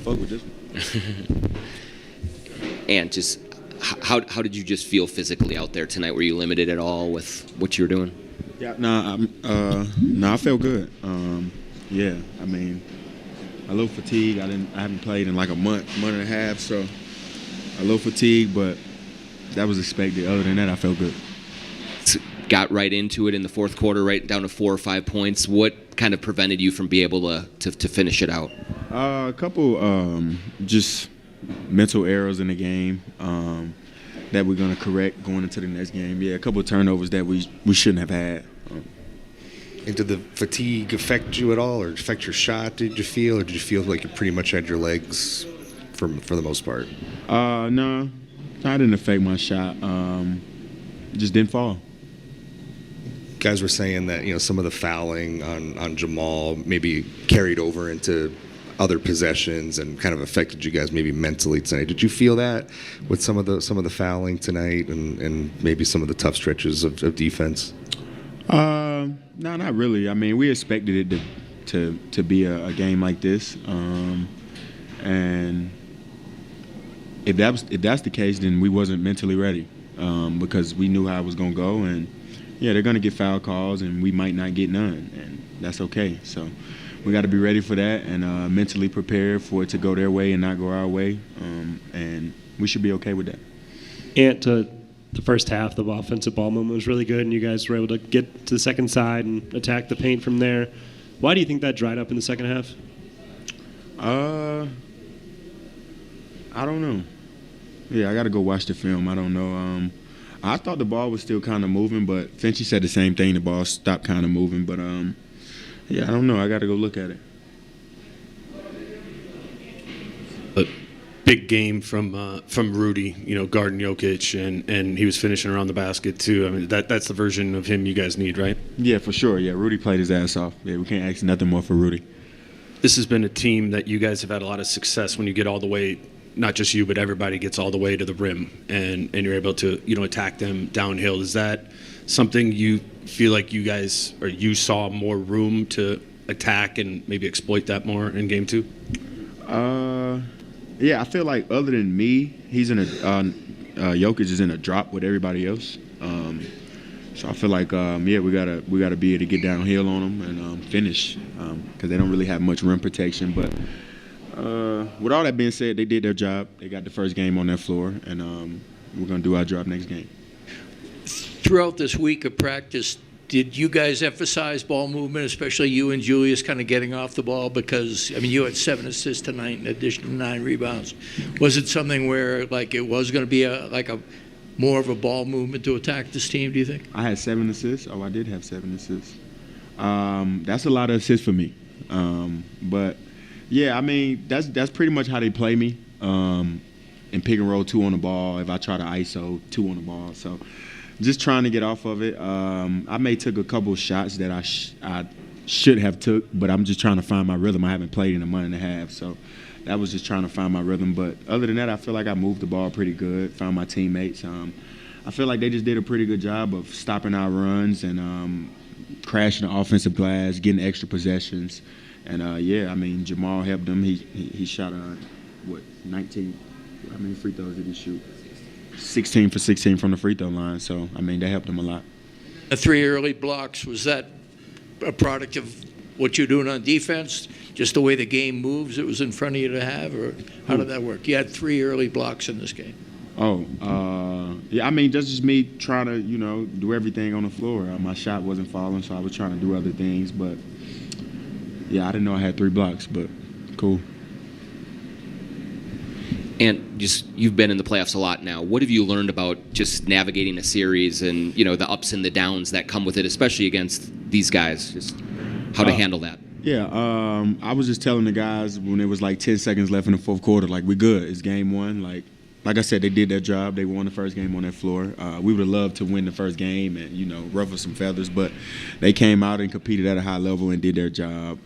fuck with this one. And just how did you just feel physically out there tonight? Were you limited at all with what you were doing? Yeah, I felt good. Yeah, I mean, a little fatigued. I haven't played in like a month and a half, so a little fatigued, but that was expected. Other than that, I felt good. Got right into it in the fourth quarter, right down to 4 or 5 points. What kind of prevented you from being able to finish it out? A couple just mental errors in the game that we're going to correct going into the next game. Yeah, a couple of turnovers that we shouldn't have had. And did the fatigue affect you at all, or affect your shot, did you feel? Or did you feel like you pretty much had your legs for the most part? No, I didn't affect my shot. Just didn't fall. Guys were saying that, you know, some of the fouling on Jamal maybe carried over into other possessions and kind of affected you guys maybe mentally tonight. Did you feel that with some of the fouling tonight and maybe some of the tough stretches of defense? No, not really. I mean, we expected it to be a game like this, and if that's the case, then we wasn't mentally ready because we knew how it was gonna go, and yeah, they're gonna get foul calls, and we might not get none, and that's okay. So we got to be ready for that and mentally prepared for it to go their way and not go our way, and we should be okay with that. And the first half, the offensive ball movement was really good, and you guys were able to get to the second side and attack the paint from there. Why do you think that dried up in the second half? I don't know. Yeah, I got to go watch the film. I don't know. I thought the ball was still kind of moving, but Finchy said the same thing. The ball stopped kind of moving, but yeah, I don't know. I got to go look at it. Big game from Rudy, you know, guarding Jokic, and he was finishing around the basket too. I mean, that's the version of him you guys need, right? Yeah, for sure. Yeah, Rudy played his ass off. Yeah, we can't ask nothing more for Rudy. This has been a team that you guys have had a lot of success when you get all the way, not just you, but everybody gets all the way to the rim, and you're able to, you know, attack them downhill. Is that something you feel like you guys, or you saw more room to attack and maybe exploit that more in game two? Yeah, I feel like other than me, he's in a Jokic is in a drop with everybody else. So I feel like yeah, we gotta be able to get downhill on them and finish because they don't really have much rim protection. But with all that being said, they did their job. They got the first game on their floor, and we're gonna do our job next game. Throughout this week of practice, did you guys emphasize ball movement, especially you and Julius kind of getting off the ball? Because, I mean, you had 7 assists tonight in addition to 9 rebounds. Was it something where, like, it was going to be a more of a ball movement to attack this team, do you think? I had 7 assists. Oh, I did have 7 assists. That's a lot of assists for me. But, yeah, I mean, that's pretty much how they play me. In pick and roll, 2 on the ball. If I try to ISO, 2 on the ball. So just trying to get off of it. I may took a couple of shots that I should have took, but I'm just trying to find my rhythm. I haven't played in a month and a half, so that was just trying to find my rhythm. But other than that, I feel like I moved the ball pretty good, found my teammates. I feel like they just did a pretty good job of stopping our runs and crashing the offensive glass, getting extra possessions. And, yeah, I mean, Jamal helped them. He shot, 19? How many free throws did he shoot? 16 for 16 from the free throw line. So, I mean, that helped him a lot. The 3 early blocks, was that a product of what you're doing on defense, just the way the game moves it was in front of you to have, or how did that work? You had 3 early blocks in this game. Yeah, I mean, that's just me trying to, you know, do everything on the floor. My shot wasn't falling, so I was trying to do other things. But, yeah, I didn't know I had 3 blocks, but cool. And just, you've been in the playoffs a lot now. What have you learned about just navigating a series and, you know, the ups and the downs that come with it, especially against these guys, just how to handle that? Yeah, I was just telling the guys when it was like 10 seconds left in the fourth quarter, like, we're good. It's game 1. Like I said, they did their job. They won the first game on their floor. We would have loved to win the first game and, you know, ruffle some feathers, but they came out and competed at a high level and did their job.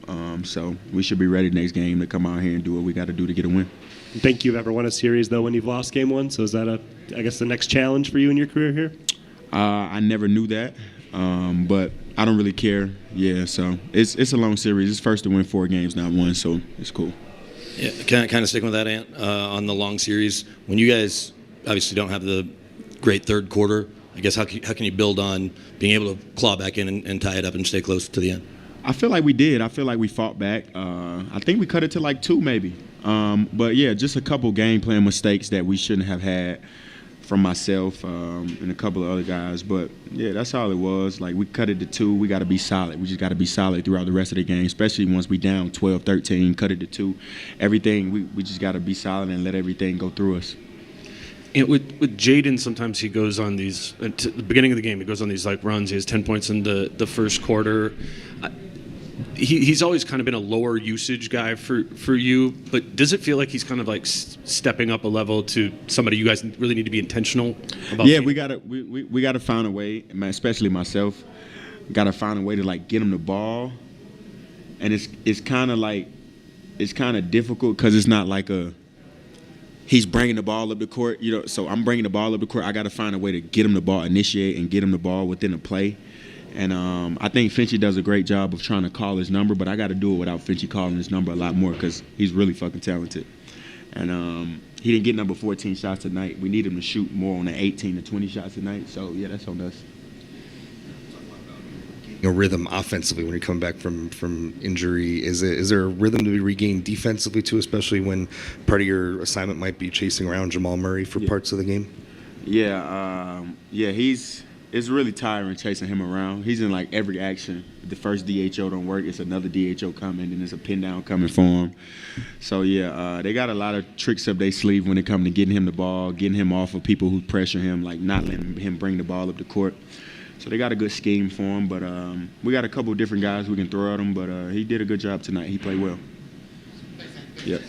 So we should be ready next game to come out here and do what we got to do to get a win. Think you've ever won a series, though, when you've lost game 1? So is that, I guess, the next challenge for you in your career here? I never knew that, but I don't really care. Yeah, so it's a long series. It's first to win 4 games, not 1, so it's cool. Yeah, kind of sticking with that, Ant, on the long series. When you guys obviously don't have the great third quarter, I guess how can you build on being able to claw back in and tie it up and stay close to the end? I feel like we did. I feel like we fought back. I think we cut it to like 2 maybe. But yeah, just a couple game plan mistakes that we shouldn't have had from myself and a couple of other guys. But yeah, that's all it was. Like, we cut it to 2. We got to be solid. We just got to be solid throughout the rest of the game, especially once we down 12, 13, cut it to 2. Everything, we just got to be solid and let everything go through us. And with Jaden, sometimes he goes on these, at the beginning of the game, he goes on these like runs. He has 10 points in the first quarter. He's always kind of been a lower usage guy for you, but does it feel like he's kind of like stepping up a level to somebody you guys really need to be intentional about? Yeah, we gotta find a way, especially myself, gotta find a way to like get him the ball, and it's kind of difficult because it's not like he's bringing the ball up the court, so I'm bringing the ball up the court. I got to find a way to get him the ball, initiate, and get him the ball within the play. And I think Finchie does a great job of trying to call his number, but I got to do it without Finchie calling his number a lot more because he's really fucking talented. And he didn't get number 14 shots tonight. We need him to shoot more on the 18 to 20 shots tonight. So, yeah, that's on us. A rhythm offensively when you come back from injury, is there a rhythm to be regained defensively too, especially when part of your assignment might be chasing around Jamal Murray for parts of the game? Yeah, it's really tiring chasing him around. He's in like every action. The first DHO don't work, it's another DHO coming, and it's a pin down coming for him. So yeah, they got a lot of tricks up their sleeve when it comes to getting him the ball, getting him off of people who pressure him, like not letting him bring the ball up the court. So they got a good scheme for him, but we got a couple of different guys we can throw at him, but he did a good job tonight. He played well. Yep.